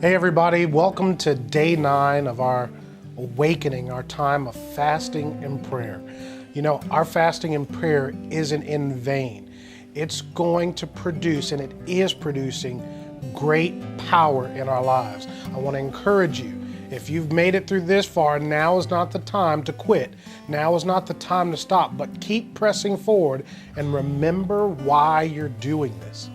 Hey everybody, welcome to day 9 of our awakening, our time of fasting and prayer. You know, our fasting and prayer isn't in vain. It's going to produce, and it is producing, great power in our lives. I want to encourage you, if you've made it through this far, now is not the time to quit. Now is not the time to stop, but keep pressing forward and remember why you're doing this.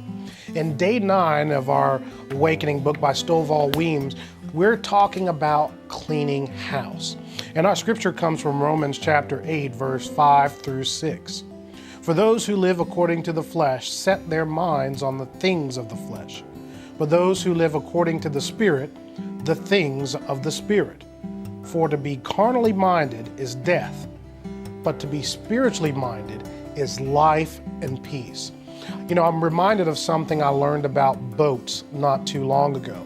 In day 9 of our Awakening book by Stovall Weems, we're talking about cleaning house. And our scripture comes from Romans chapter 8, verse 5 through 6. For those who live according to the flesh set their minds on the things of the flesh. But those who live according to the Spirit, the things of the Spirit. For to be carnally minded is death, but to be spiritually minded is life and peace. You know, I'm reminded of something I learned about boats not too long ago.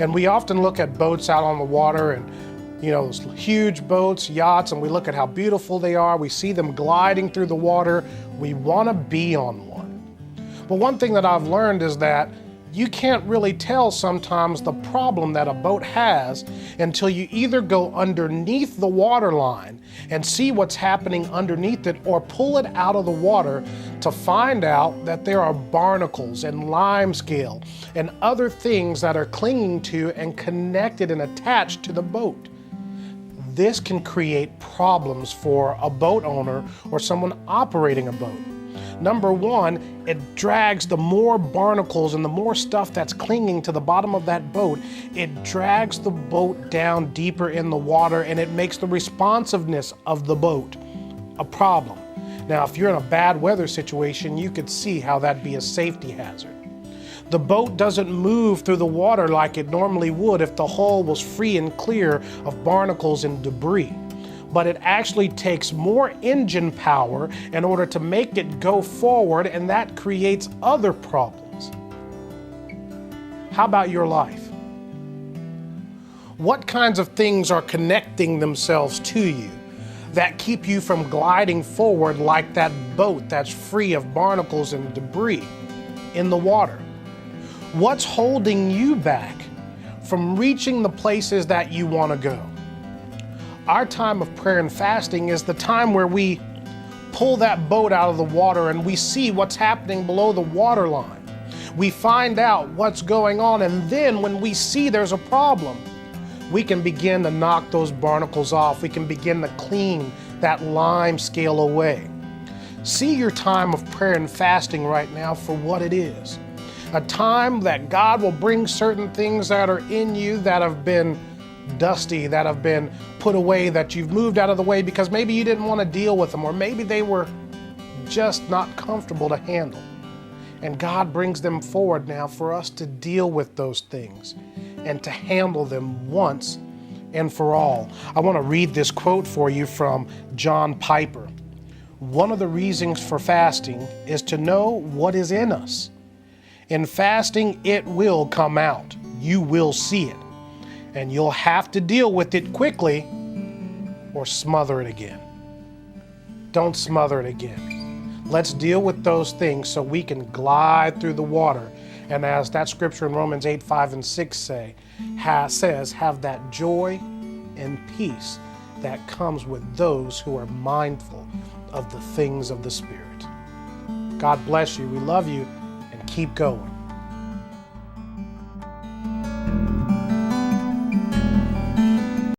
And we often look at boats out on the water and, you know, those huge boats, yachts, and we look at how beautiful they are. We see them gliding through the water. We want to be on one. But one thing that I've learned is that you can't really tell sometimes the problem that a boat has until you either go underneath the water line and see what's happening underneath it, or pull it out of the water to find out that there are barnacles and lime scale and other things that are clinging to and connected and attached to the boat. This can create problems for a boat owner or someone operating a boat. Number one, it drags the more barnacles and the more stuff that's clinging to the bottom of that boat, it drags the boat down deeper in the water, and it makes the responsiveness of the boat a problem. Now, if you're in a bad weather situation, you could see how that'd be a safety hazard. The boat doesn't move through the water like it normally would if the hull was free and clear of barnacles and debris. But it actually takes more engine power in order to make it go forward, and that creates other problems. How about your life? What kinds of things are connecting themselves to you that keep you from gliding forward like that boat that's free of barnacles and debris in the water? What's holding you back from reaching the places that you want to go? Our time of prayer and fasting is the time where we pull that boat out of the water and we see what's happening below the water line. We find out what's going on, and then when we see there's a problem, we can begin to knock those barnacles off. We can begin to clean that lime scale away. See your time of prayer and fasting right now for what it is. A time that God will bring certain things that are in you that have been dusty, that have been put away, that you've moved out of the way because maybe you didn't want to deal with them, or maybe they were just not comfortable to handle. And God brings them forward now for us to deal with those things and to handle them once and for all. I want to read this quote for you from John Piper. One of the reasons for fasting is to know what is in us. In fasting, it will come out. You will see it. And you'll have to deal with it quickly or smother it again. Don't smother it again. Let's deal with those things so we can glide through the water. And as that scripture in Romans 8, 5, and 6 says, have that joy and peace that comes with those who are mindful of the things of the Spirit. God bless you. We love you, and keep going.